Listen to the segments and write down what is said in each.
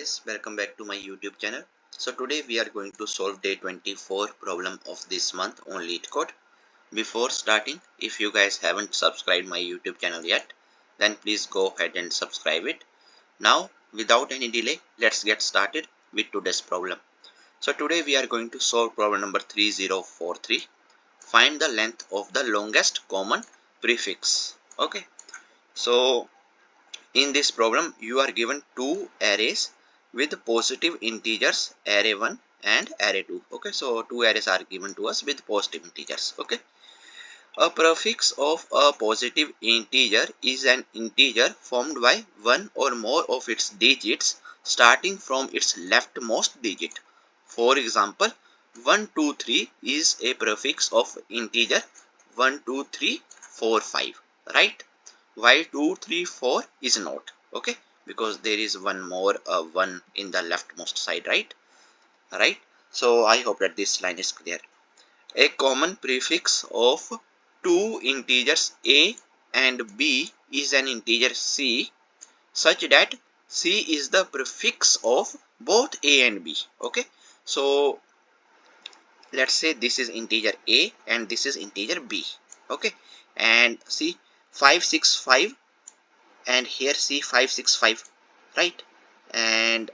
guys, welcome back to my YouTube channel. So today we are going to solve day 24 problem of this month on Leetcode. Before starting, if you guys haven't subscribed my YouTube channel yet, then please go ahead and subscribe it. Now without any delay, let's get started with today's problem. So today we are going to solve problem number 3043. Find the length of the longest common prefix. Okay, so in this problem, you are given two arrays with positive integers, array 1 and array 2. Okay, so two arrays are given to us with positive integers. Okay, a prefix of a positive integer is an integer formed by one or more of its digits starting from its leftmost digit. For example, 1, 2, 3 is a prefix of integer 1, 2, 3, 4, 5, right? While 2, 3, 4 is not, okay, because there is one more one in the leftmost side, right? So I hope that this line is clear. A common prefix of two integers a and b is an integer c such that c is the prefix of both a and b. Okay, so let's say this is integer a and this is integer b. Okay, and see 565 and here see 565, right? And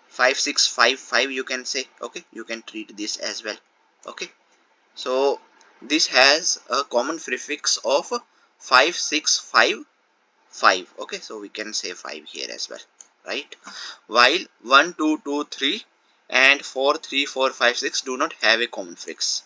5655 you can say. Okay, you can treat this as well. Okay, so this has a common prefix of 5655. Okay, so we can say 5 here as well, right? While 1, 2, 2, 3 and 4, 3, 4, 5, 6 do not have a common prefix.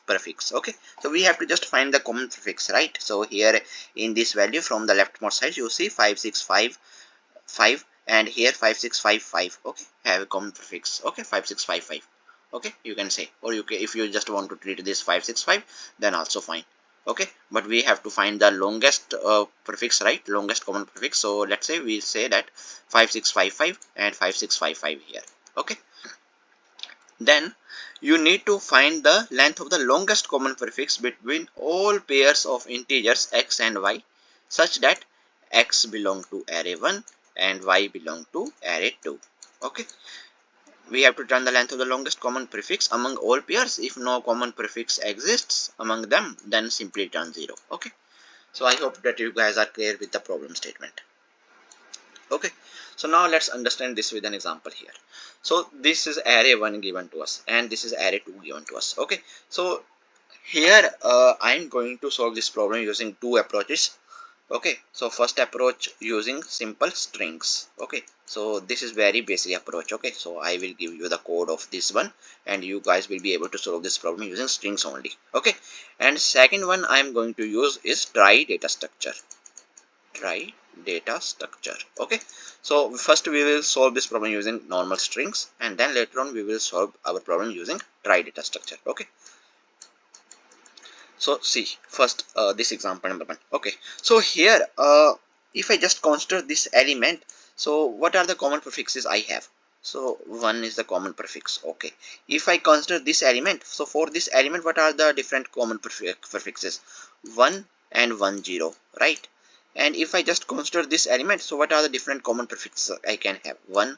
Okay, so we have to just find the common prefix, right? So here in this value from the leftmost side you see 5655 and here 5655. Okay, have a common prefix. Okay, 5655. Okay, you can say, or you can, if you just want to treat this 565, then also fine. Okay, but we have to find the longest prefix, right? Longest common prefix. So let's say we say that 5655 and 5655 here. Okay, then you need to find the length of the longest common prefix between all pairs of integers x and y such that x belong to array 1 and y belong to array 2. Okay, we have to return the length of the longest common prefix among all pairs. If no common prefix exists among them, then simply return 0. Okay, so I hope that you guys are clear with the problem statement. Okay, so now let's understand this with an example here. So this is array 1 given to us and this is array 2 given to us. Okay, so here I'm going to solve this problem using two approaches. Okay, so first approach using simple strings. Okay, so this is very basic approach. Okay, so I will give you the code of this one and you guys will be able to solve this problem using strings only. Okay, and second one I'm going to use is trie data structure. Trie data structure. Okay, so first we will solve this problem using normal strings and then later on we will solve our problem using trie data structure. Okay, so see first this example number 1. Okay, so here if I just consider this element, so what are the common prefixes I have? So 1 is the common prefix. Okay, if I consider this element, so for this element what are the different common prefixes? 1 and 1, 0, right? And if I just consider this element, so what are the different common prefixes I can have? 1,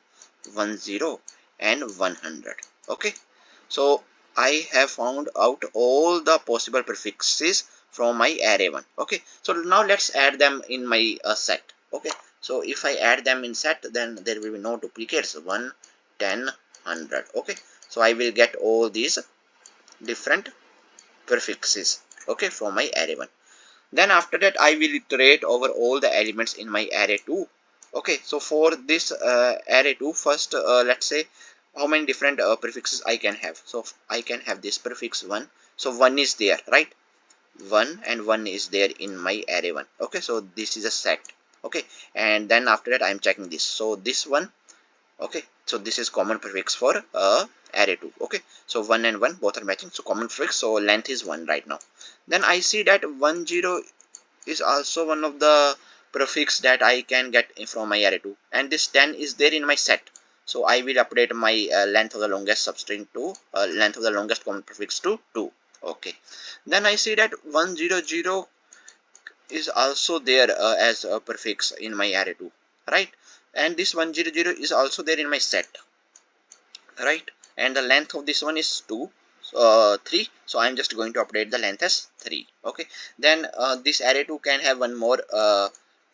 1, 0 and 100. Okay, so I have found out all the possible prefixes from my array 1. Okay, so now let's add them in my set. Okay, so if I add them in set, then there will be no duplicates. 1, 10, 100. Okay, so I will get all these different prefixes, okay, from my array 1. Then after that I will iterate over all the elements in my array 2. Okay, so for this array 2, first let's say how many different prefixes I can have. So I can have this prefix 1. So 1 is there, right? 1 and 1 is there in my array 1. Okay, so this is a set. Okay, and then after that I am checking this. So this one, okay, so this is common prefix for array 2. Okay, so 1 and 1 both are matching, so common prefix, so length is 1 right now. Then I see that 1, 0 is also one of the prefix that I can get from my array 2, and this 10 is there in my set. So I will update my length of the longest substring to length of the longest common prefix to 2. Okay, then I see that 100 is also there as a prefix in my array 2, right? and this 100 is also there in my set, right? And the length of this one is 3, so I'm just going to update the length as 3. Okay, then this array 2 can have one more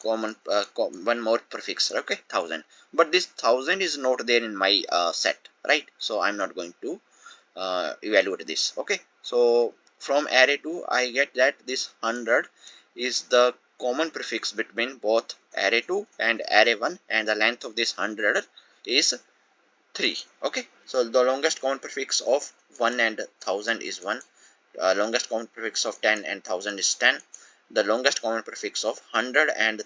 one more prefix, okay, 1000, but this 1000 is not there in my set, right? So I'm not going to evaluate this. Okay, so from array 2 I get that this 100 is the common prefix between both array 2 and array 1, and the length of this 100 is 3. Okay, so the longest common prefix of 1 and 1000 is 1, longest common prefix of 10 and 1000 is 10, the longest common prefix of 100 and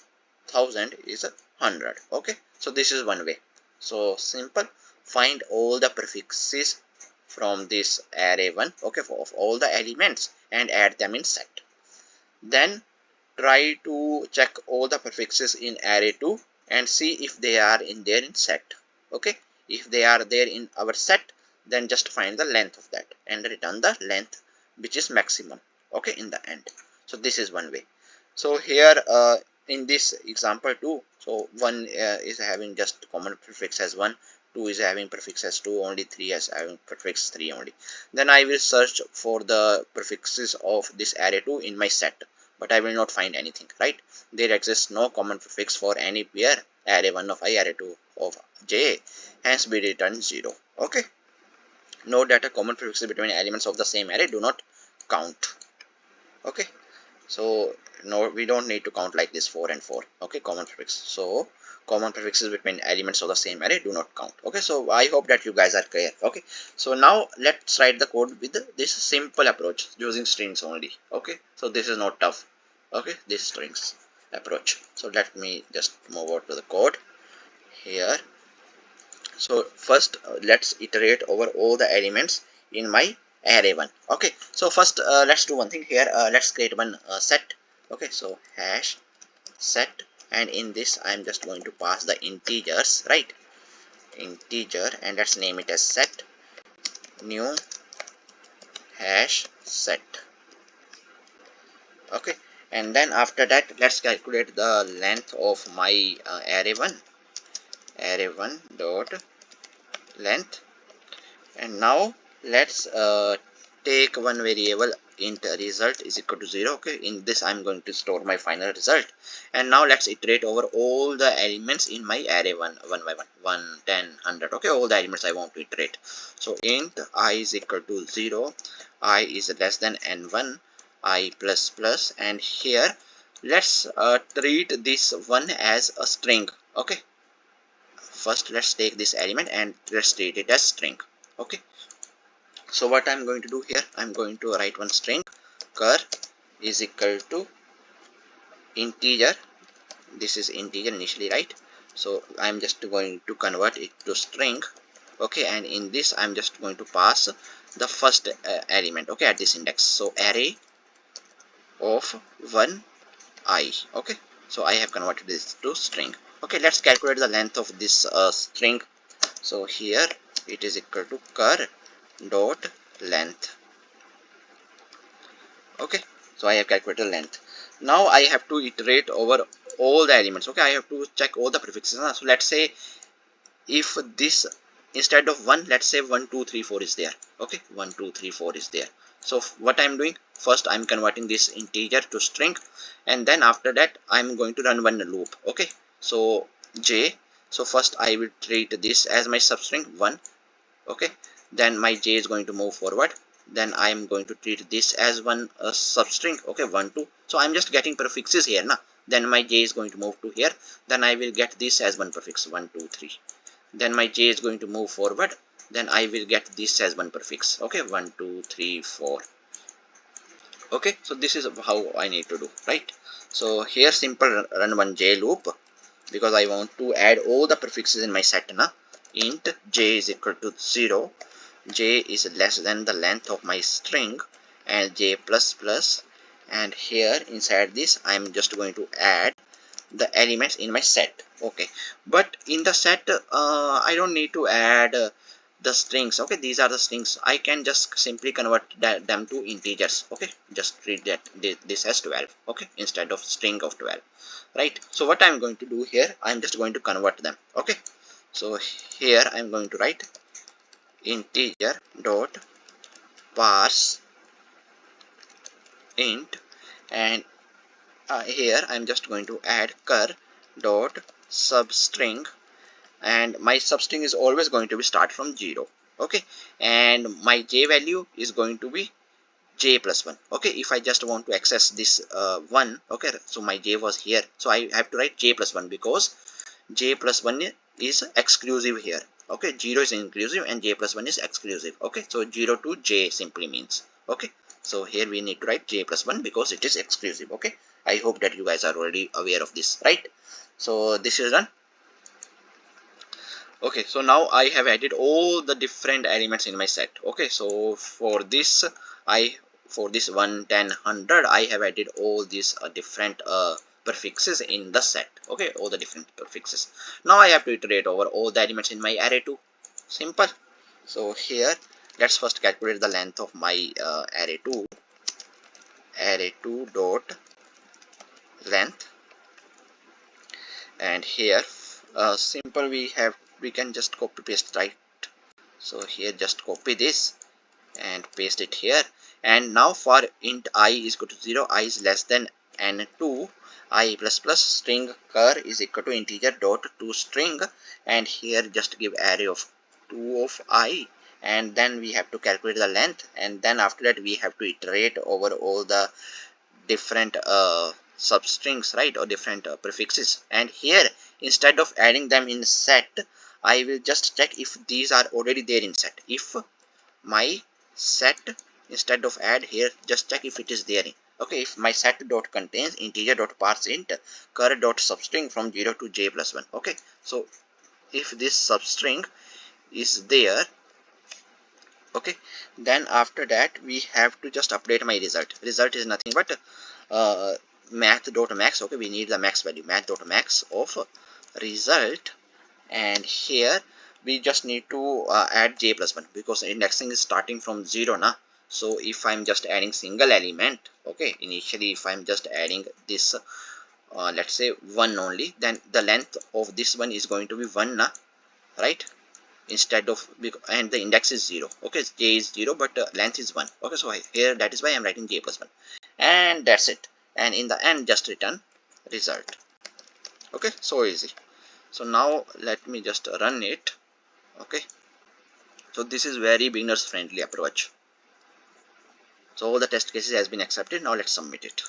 1000 is 100. Okay, so this is one way. So simple, find all the prefixes from this array 1, okay, of all the elements, and add them in set. Then try to check all the prefixes in array 2 and see if they are in there in set. Okay, if they are there in our set, then just find the length of that and return the length which is maximum, okay, in the end. So this is one way. So here in this example 2, so 1 is having just common prefix as 1, 2 is having prefix as 2 only, 3 is having prefix 3 only. Then I will search for the prefixes of this array 2 in my set, but I will not find anything, right? There exists no common prefix for any pair array 1 of I, array 2 of j, hence we return 0. Okay, note that a common prefixes between elements of the same array do not count. Okay, so no, we don't need to count like this 4 and 4. Okay, common prefix. So common prefixes between elements of the same array do not count. Okay, so I hope that you guys are clear. Okay, so now let's write the code with this simple approach using strings only. Okay, so this is not tough. Okay, this strings approach. So let me just move over to the code here. So first let's iterate over all the elements in my array 1. Okay, so first let's do one thing here. Let's create one set. Okay, so hash set, and in this I'm just going to pass the integers, right? Integer, and let's name it as set new hash set. Okay, and then after that let's calculate the length of my array 1 dot length. And now let's take one variable int result is equal to 0. Okay, in this I'm going to store my final result. And now let's iterate over all the elements in my array 1 by 1, 10, 100. Okay, all the elements I want to iterate. So int I is equal to 0, I is less than n1, I plus plus, and here let's treat this one as a string. Okay, first let's take this element and let's treat it as string. Okay, so what I'm going to do here, I'm going to write one string cur is equal to integer. This is integer initially, right? So I'm just going to convert it to string. Okay, and in this I'm just going to pass the first element, okay, at this index. So array of 1 I. Okay, so I have converted this to string. Okay, let's calculate the length of this string. So here it is equal to cur dot length. Okay, so I have calculated length. Now I have to iterate over all the elements. Okay, I have to check all the prefixes. So let's say if this instead of 1, let's say 1 2 3 4 is there. Okay, 1 2 3 4 is there. So what I'm doing, first I'm converting this integer to string, and then after that I'm going to run one loop. Okay, so j, so first I will treat this as my substring 1. Okay, then my j is going to move forward, then I am going to treat this as one substring. Okay, 1 2, so I'm just getting prefixes here now. Then my j is going to move to here, then I will get this as one prefix 1 2 3. Then my j is going to move forward, then I will get this as one prefix. Okay, 1 2 3 4. Okay, so this is how I need to do, right? So here simple run one j loop, because I want to add all the prefixes in my set now. Int j is equal to 0, j is less than the length of my string, and j plus plus, and here inside this I am just going to add the elements in my set. Okay, but in the set I don't need to add the strings. Okay, these are the strings. I can just simply convert them to integers. Okay, just treat that this as 12. Okay, instead of string of 12, right? So what I'm going to do here, I'm just going to convert them. Okay, so here I'm going to write integer dot parse int, and here I'm just going to add cur dot substring, and my substring is always going to be start from 0. Okay, and my j value is going to be j plus 1. Okay, if I just want to access this 1, okay, so my j was here, so I have to write j plus 1 because j plus 1 is exclusive here. Okay, 0 is inclusive and j plus 1 is exclusive. Okay, so 0 to j simply means. Okay, so here we need to write j plus 1 because it is exclusive. Okay, I hope that you guys are already aware of this, right? So this is done. Okay, so now I have added all the different elements in my set. Okay, so for this for this 1, 10, 100 I have added all these different prefixes in the set. Okay, all the different prefixes. Now I have to iterate over all the elements in my array 2. Simple. So here let's first calculate the length of my array 2. Array 2 dot length, and here simple we can just copy paste, right? So here just copy this and paste it here, and now for int I is equal to 0, I is less than n2, I plus plus string cur is equal to integer dot to string, and here just give array of 2 of I, and then we have to calculate the length, and then after that we have to iterate over all the different substrings, right, or different prefixes. And here instead of adding them in set, I will just check if these are already there in set. If my set, instead of add here, just check if it is there. Okay, if my set dot contains integer dot parse int cur dot substring from 0 to j plus 1. Okay, so if this substring is there, okay, then after that we have to just update my result. Result is nothing but math.max. Okay, we need the max value, math.max of result, and here we just need to add j plus 1 because indexing is starting from 0 now. So if I'm just adding single element, okay, initially if I'm just adding this let's say 1 only, then the length of this one is going to be 1 now, right? Instead of, and the index is 0. Okay, j is 0 but length is 1. Okay, so here that is why I'm writing j plus 1, and that's it. And in the end just return result. Okay, so easy. So now let me just run it. Okay, so this is very beginners friendly approach. So all the test cases has been accepted. Now let's submit it.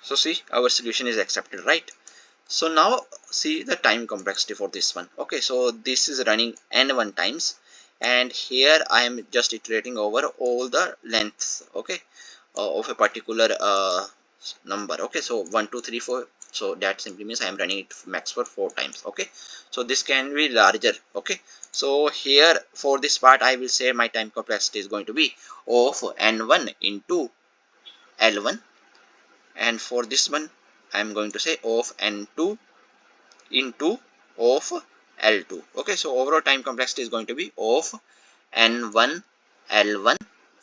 So see, our solution is accepted, right? So now see the time complexity for this one. Okay, so this is running n1 times, and here I am just iterating over all the lengths, okay, of a particular number. Okay, so 1 2 3 4, so that simply means I am running it max for 4 times. Okay, so this can be larger. Okay, so here for this part I will say my time complexity is going to be of n1 into l1, and for this one I am going to say of n2 into of L2. Okay, so overall time complexity is going to be of N1 L1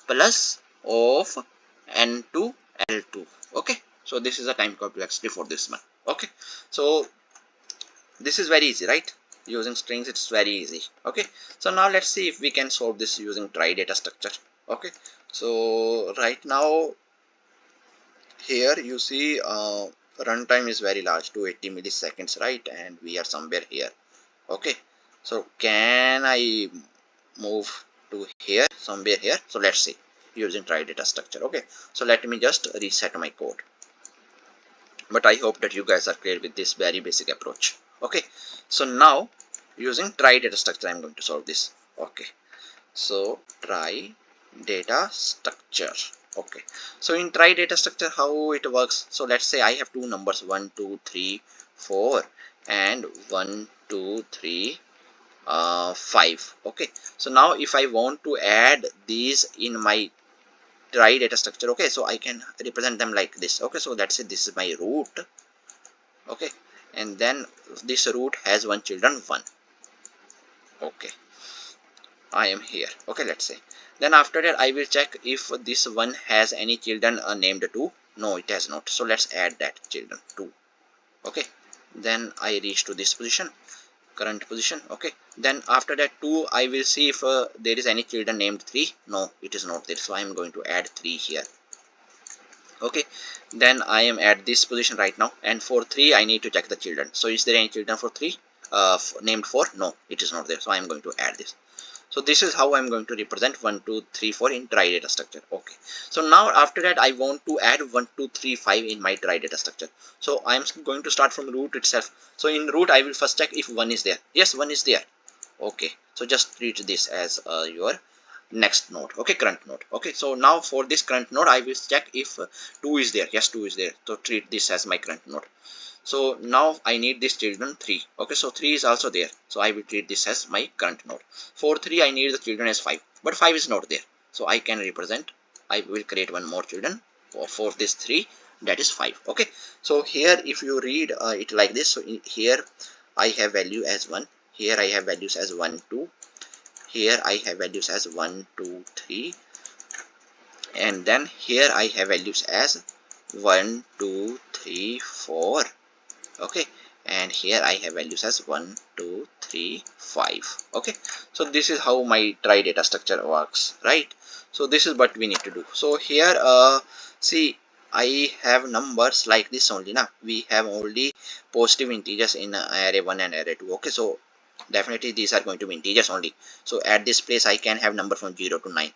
plus of N2 L2. Okay, so this is the time complexity for this one. Okay, so this is very easy, right? Using strings it's very easy. Okay, so now let's see if we can solve this using Trie data structure. Okay, so right now here you see runtime is very large, 280 milliseconds, right? And we are somewhere here. Okay, so can I move to here, somewhere here? So let's see, using Trie data structure. Okay, so let me just reset my code, but I hope that you guys are clear with this very basic approach. Okay, so now using Trie data structure I'm going to solve this. Okay, so Trie data structure. Okay, so in Trie data structure how it works, so let's say I have two numbers 1 2 3 4 and 1 2 3 5. Okay, so now if I want to add these in my Trie data structure, okay, so I can represent them like this. Okay, so let's say this is my root, okay, and then this root has one children 1. Okay, I am here. Okay, let's say. Then after that I will check if this one has any children named 2. No, it has not. So let's add that children 2. Okay, then I reach to this position, current position. Okay, then after that 2 I will see if there is any children named 3. No, it is not there. So I am going to add 3 here. Okay, then I am at this position right now, and for 3 I need to check the children. So is there any children for 3 named 4? No, it is not there. So I am going to add this. So this is how I'm going to represent 1 2 3 4 in trie data structure. Okay, so now after that I want to add 1 2 3 5 in my trie data structure. So I'm going to start from root itself. So in root I will first check if 1 is there. Yes, 1 is there. Okay, so just treat this as your next node. Okay, current node. Okay, so now for this current node I will check if 2 is there. Yes, 2 is there. So treat this as my current node. So now I need this children 3. Okay, so 3 is also there. So I will treat this as my current node. For 3 I need the children as 5. But 5 is not there. So I can represent, I will create one more children for this 3, that is 5. Okay, so here if you read it like this, so here I have value as 1. Here I have values as 1 2. Here I have values as 1 2 3. And then here I have values as 1 2 3 4. Okay, and here I have values as 1 2 3 5. Okay, so this is how my trie data structure works, right? So this is what we need to do. So here see, I have numbers like this only now. We have only positive integers in array 1 and array 2. Okay, so definitely these are going to be integers only. So at this place I can have number from 0 to 9.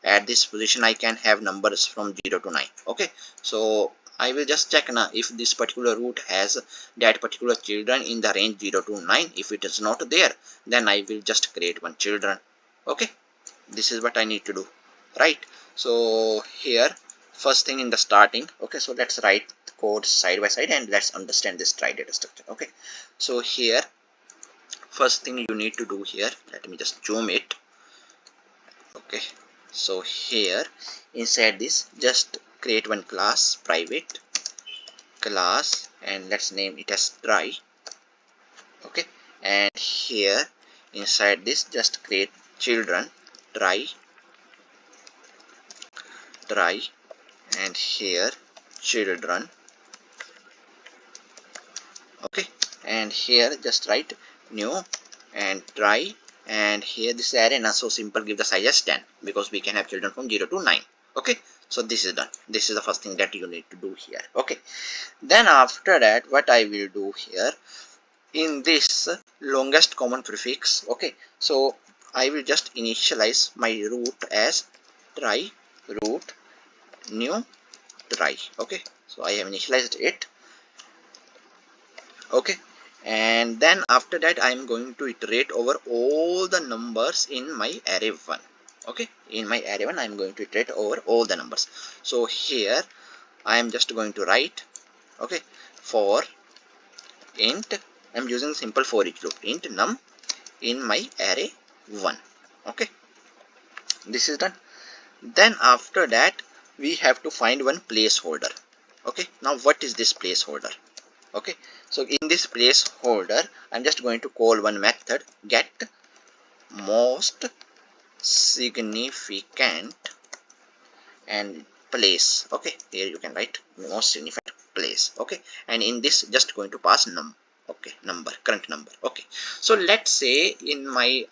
At this position I can have numbers from 0 to 9. Okay, so I will just check now if this particular root has that particular children in the range 0 to 9. If it is not there, then I will just create one children. Okay, this is what I need to do, right? So here first thing in the starting. Okay, so let's write the code side by side and let's understand this trie data structure. Okay, so here first thing you need to do here, let me just zoom it. Okay, so here inside this just create one class, private class, and let's name it as trie. Okay, and here inside this just create children, trie, and here children. Okay, and here just write new and trie, and here this array not so simple, give the size as 10 because we can have children from 0 to 9. Okay, so this is done. This is the first thing that you need to do here. Okay, then after that what I will do here in this longest common prefix. Okay, so I will just initialize my root as trie root new trie. Okay, so I have initialized it. Okay, and then after that I am going to iterate over all the numbers in my array 1. Okay, in my array 1 I am going to iterate over all the numbers. So here I am just going to write, okay, for int, I'm using simple for each loop, int num in my array 1. Okay, this is done. Then after that we have to find one placeholder. Okay, now what is this placeholder? Okay, so in this placeholder I'm just going to call one method, get most significant and place. Okay, here you can write most significant place. Okay, and in this just going to pass num. Okay, number, current number. Okay, so let's say in my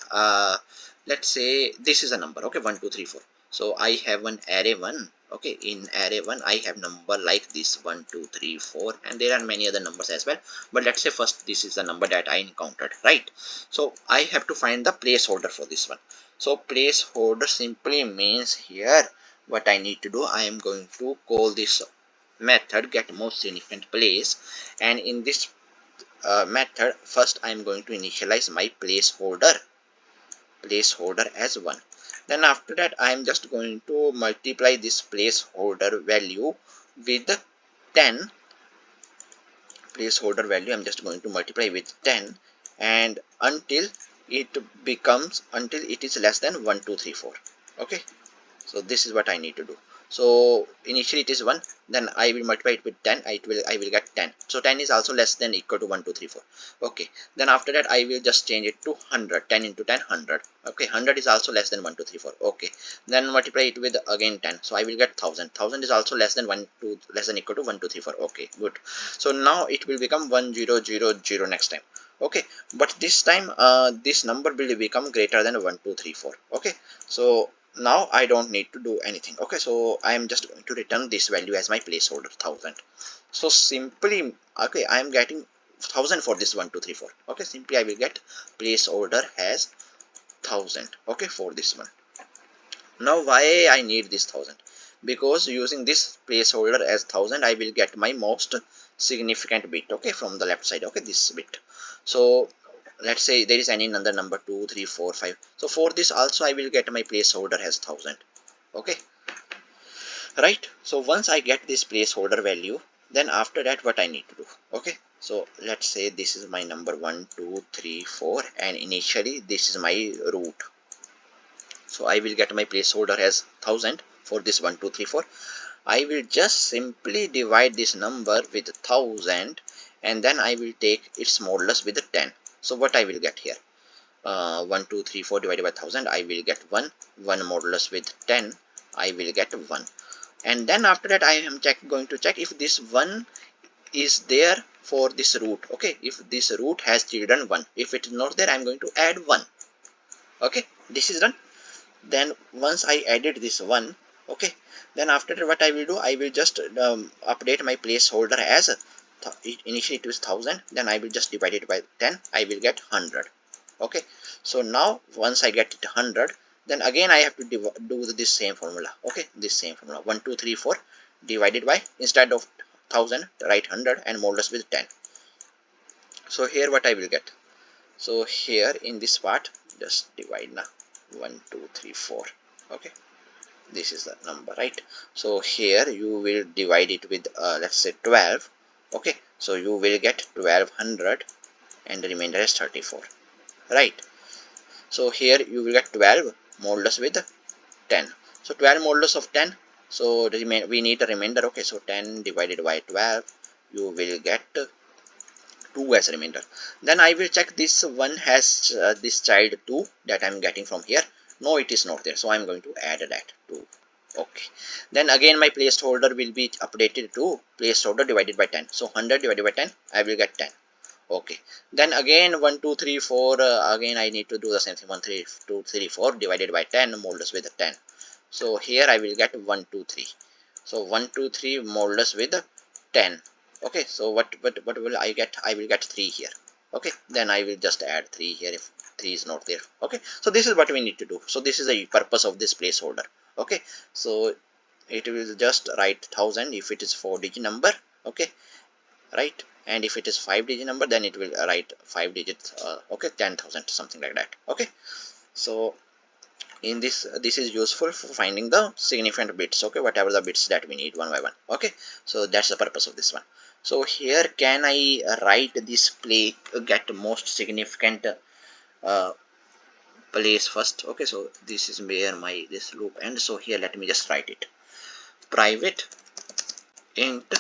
let's say this is a number. Okay, 1 2 3 4. So I have one array 1. Okay, in array 1 I have number like this 1 2 3 4, and there are many other numbers as well, but let's say first this is the number that I encountered, right? So I have to find the placeholder for this one. So placeholder simply means here what I need to do, I am going to call this method get most significant place, and in this method first I am going to initialize my placeholder as 1. Then after that I am just going to multiply this placeholder value with 10. Placeholder value I'm just going to multiply with 10, and until it is less than 1 2 3 4. Okay, so this is what I need to do. So initially it is 1, then I will multiply it with 10, I will get 10. So 10 is also less than equal to 1 2 3 4. Okay, then after that I will just change it to 100. 10 into 10, 100. Okay, 100 is also less than 1 2 3 4. Okay, then multiply it with again 10, so I will get 1000. 1000 is also less than 1 2 less than equal to 1 2 3 4. Okay, good. So now it will become 1000 next time. Okay, but this time this number will become greater than 1 2 3 4. Okay, so now I don't need to do anything. Okay, so I am just going to return this value as my placeholder 1000. So simply, okay, I am getting 1000 for this 1 2 3 4. Okay, simply I will get placeholder as 1000. Okay, for this one. Now why I need this 1000? Because using this placeholder as 1000 I will get my most significant bit, okay, from the left side. Okay, this bit. So let's say there is any another number 2 3 4 5. So for this also I will get my placeholder as 1000. Okay, right. So once I get this placeholder value, then after that what I need to do? Okay, so let's say this is my number 1 2 3 4 and initially this is my root. So I will get my placeholder as 1000 for this 1 2 3 4. I will just simply divide this number with 1000 and then I will take its modulus with 10. So what I will get here? 1 2 3 4 divided by 1000, I will get 1. 1 modulus with 10, I will get 1. And then after that I am going to check if this 1 is there for this root. Okay, if this root has children 1, if it is not there I am going to add 1. Okay, this is done. Then once I added this 1, okay, then after that what I will do, I will just update my placeholder as initially it was 1000, then I will just divide it by 10, I will get 100. Okay, so now once I get it 100, then again I have to do this same formula. Okay, this same formula 1 2 3 4 divided by, instead of 1000 write 100 and modulus with 10. So here what I will get? So here in this part just divide now 1 2 3 4. Okay, this is the number, right? So here you will divide it with let's say 12. Okay, so you will get 1200 and the remainder is 34, right? So here you will get 12 modulus with 10. So 12 modulus of 10, so we need the remainder. Okay, so 10 divided by 12, you will get 2 as remainder. Then I will check this one has this child 2 that I am getting from here. No, it is not there, so I am going to add that 2. Okay, then again my placeholder will be updated to placeholder divided by 10. So 100 divided by 10, I will get 10. Okay, then again 1 2 3 4, again I need to do the same thing. 1 3 2 3 4 divided by 10 modulus with 10. So here I will get 1 2 3. So 1 2 3 modulus with 10. Okay, so what will I get? I will get 3 here. Okay, then I will just add 3 here if 3 is not there. Okay, so this is what we need to do. So this is the purpose of this placeholder. Okay, so it will just write 1000 if it is 4-digit number. Okay, right, and if it is 5-digit number, then it will write 5 digits. Okay, 10,000, something like that. Okay, so in this is useful for finding the significant bits. Okay, whatever the bits that we need one by one. Okay, so that's the purpose of this one. So here can I write this get most significant place first? Okay, so this is where my this loop ends. So here let me just write it. Private int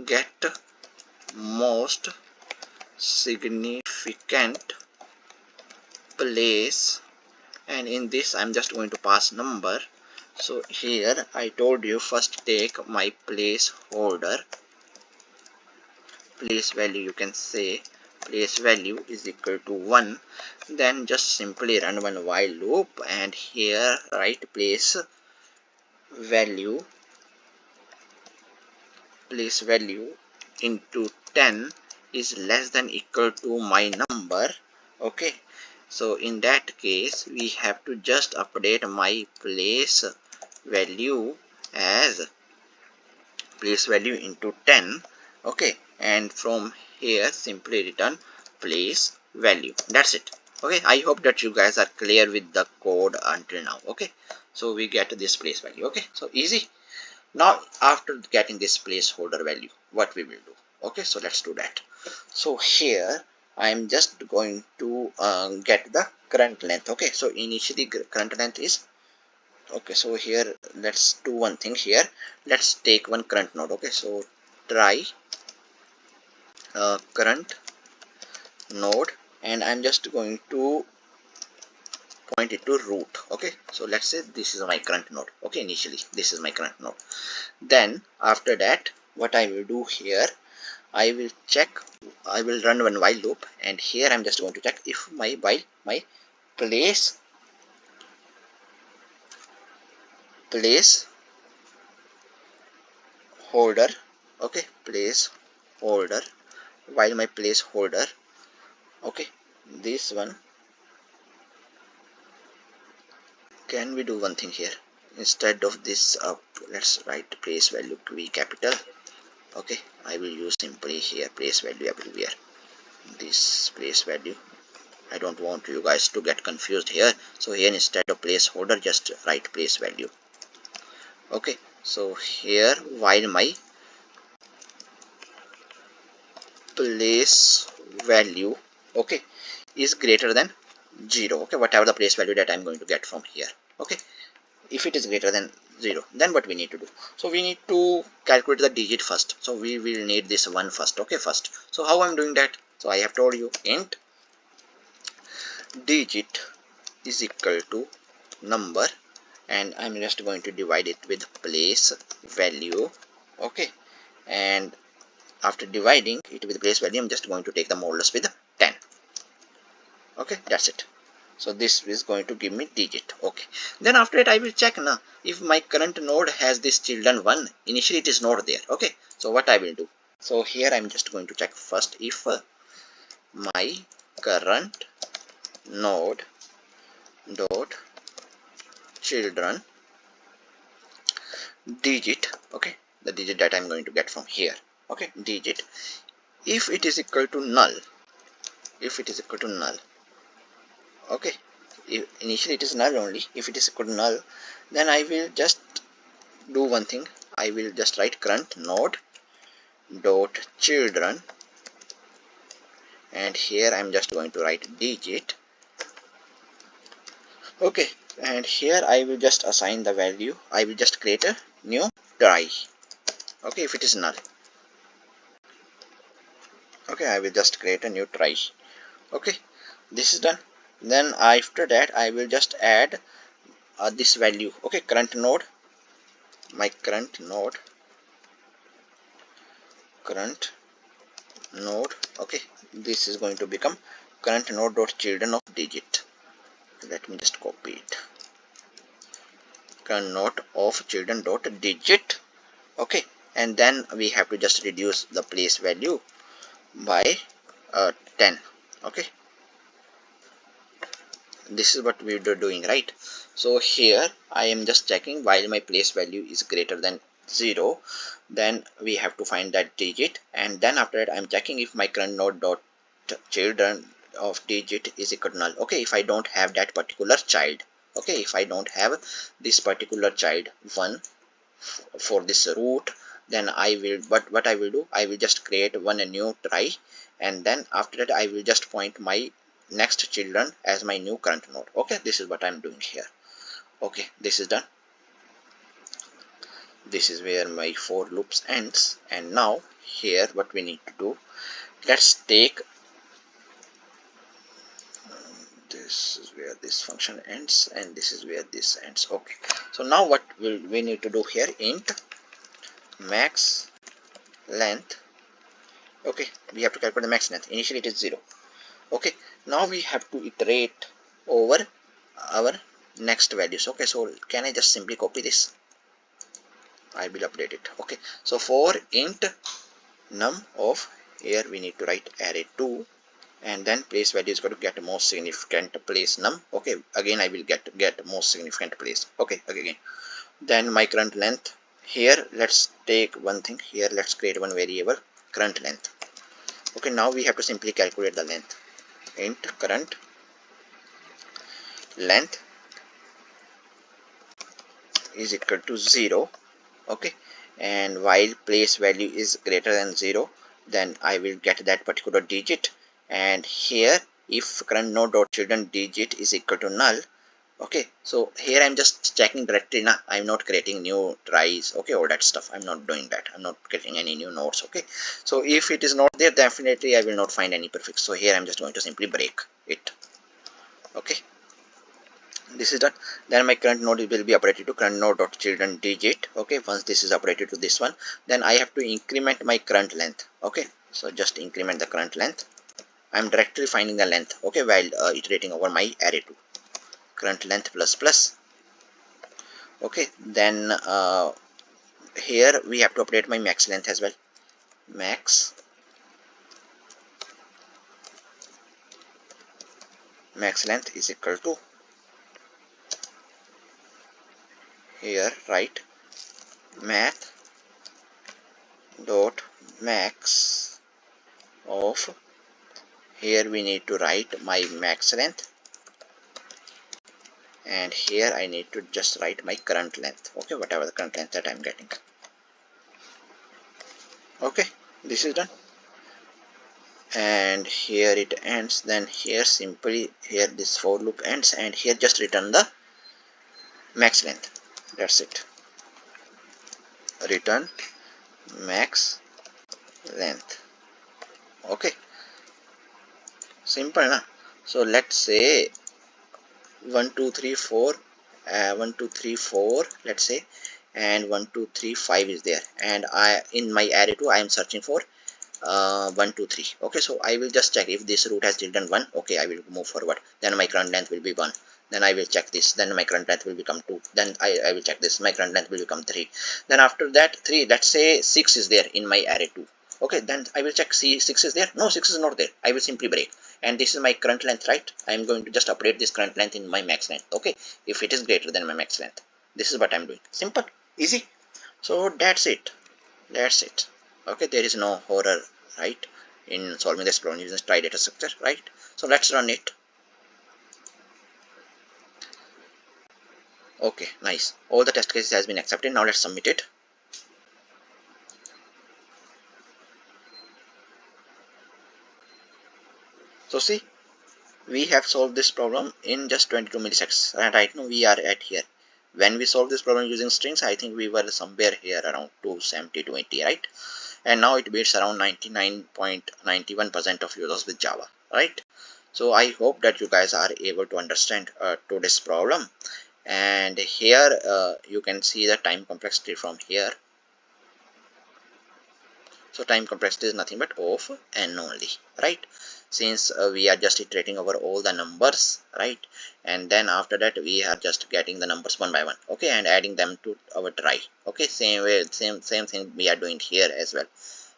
get most significant place, and in this I'm just going to pass number. So here I told you first take my placeholder, place value, you can say place value is equal to 1, then just simply run one while loop and here write place value into 10 is less than equal to my number. Okay, so in that case we have to just update my place value as place value into 10. Okay, and from here simply return place value. That's it. Okay, I hope that you guys are clear with the code until now. Okay, so we get this place value. Okay, so easy. Now after getting this placeholder value, what we will do? Okay, so let's do that. So here I am just going to get the current length. Okay, so initially current length is Okay, so here let's do one thing here. Let's take one current node. Okay, so try current node, and I'm just going to point it to root. Okay, so let's say this is my current node. Okay, initially this is my current node. Then after that, what I will do here, I will check, I will run one while loop, and here I'm just going to check if my place holder, okay, place holder, while my placeholder, okay, this one, can we do one thing here? Instead of this let's write place value v capital. Okay, I will use simply here place value everywhere, this place value. I don't want you guys to get confused here, so here instead of placeholder just write place value. Okay, so here while my place value, okay, is greater than 0, okay, whatever the place value that I'm going to get from here, okay, if it is greater than 0, then what we need to do? So we need to calculate the digit first, so we will need this one first. Okay, first, so how I'm doing that? So I have told you int digit is equal to number, and I'm just going to divide it with place value. Okay, and after dividing it with place value, I'm just going to take the modulus with 10. Okay, that's it. So this is going to give me digit. Okay, then after it I will check now if my current node has this children 1. Initially it is not there. Okay, so what I will do, so here I'm just going to check first if my current node dot children digit, okay, the digit that I'm going to get from here, okay, digit, if it is equal to null, if it is equal to null, okay, if initially it is null only, if it is equal to null, then I will just do one thing, I will just write current node dot children, and here I'm just going to write digit. Okay, and here I will just assign the value, I will just create a new trie. Okay, if it is null, okay, I will just create a new trie. Okay, this is done. Then after that I will just add this value. Okay, current node, my current node, okay, this is going to become current node dot children of digit. Let me just copy it, current node of children dot digit. Okay, and then we have to just reduce the place value by 10. Okay, this is what we are doing, right? So here I am just checking while my place value is greater than 0, then we have to find that digit, and then after that I'm checking if my current node dot children of digit is equal to null. Okay, if I don't have that particular child, okay, if I don't have this particular child 1 for this root, then I will, but what I will do, I will just create one a new trie, and then after that I will just point my next children as my new current node. Okay, this is what I'm doing here. Okay, this is done. This is where my for loops ends, and now here what we need to do, let's take this is where this function ends, and this is where this ends. Okay, so now what we need to do here, int max length. Okay, we have to calculate the max length. Initially it is 0. Okay, now we have to iterate over our next values. Okay, so can I just simply copy this? I will update it. Okay, so for int num of, here we need to write array 2, and then place value is going to get most significant place num. Okay, again I will get most significant place. Okay, again, then my current length, here let's take one thing, here let's create one variable current length. Okay, now we have to simply calculate the length, int current length is equal to 0. Okay, and while place value is greater than 0, then I will get that particular digit, and here if current node dot children digit is equal to null, Okay, so here I'm just checking directly now. I'm not creating new tries, okay, all that stuff. I'm not doing that. I'm not creating any new nodes. Okay, so if it is not there, definitely I will not find any prefix. So here I'm just going to simply break it. Okay, this is done. Then my current node will be updated to current node dot children digit. Okay, once this is updated to this one, then I have to increment my current length. Okay, so just increment the current length. I'm directly finding the length, okay, while iterating over my array 2. Current length plus plus. Okay, then here we have to update my max length as well. Max length is equal to, here write math dot max of, here we need to write my max length, and here I need to just write my current length, okay, whatever the current length that I'm getting. Okay, this is done, and here it ends. Then here simply, here this for loop ends, and here just return the max length. That's it. Return max length. Okay, simple na. So let's say 1 2 3 4 1 2 3 4, let's say, and 1 2 3 5 is there, and I, in my array 2, I am searching for 1 2 3. Okay, so I will just check if this root has children 1. Okay, I will move forward. Then my current length will be 1. Then I will check this. Then my current length will become 2. Then I will check this. My current length will become 3. Then after that 3, let's say 6 is there in my array 2. Okay, then I will check, see 6 is there. No, 6 is not there. I will simply break. And this is my current length, right? I am going to just update this current length in my max length. Okay, if it is greater than my max length. This is what I'm doing. Simple, easy. So that's it. That's it. Okay, there is no horror, right, in solving this problem using Trie data structure, right? So let's run it. Okay, nice. All the test cases has been accepted. Now let's submit it. So see, we have solved this problem in just 22 milliseconds. And right now we are at here. When we solved this problem using strings, I think we were somewhere here around 270 to 80, right? And now it beats around 99.91% of users with Java, right? So I hope that you guys are able to understand today's problem. And here you can see the time complexity from here. So time complexity is nothing but of n only, right? Since we are just iterating over all the numbers, right? And then after that we are just getting the numbers one by one, okay, and adding them to our trie. Okay, same way, same thing we are doing here as well,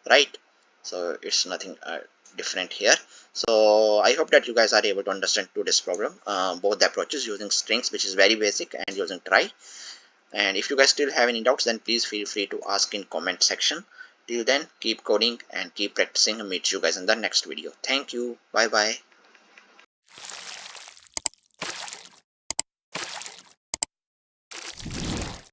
right? So it's nothing different here. So I hope that you guys are able to understand today's problem, both the approaches using strings, which is very basic, and using trie. And if you guys still have any doubts, then please feel free to ask in comment section. Till then, keep coding and keep practicing. Meet you guys in the next video. Thank you. Bye bye.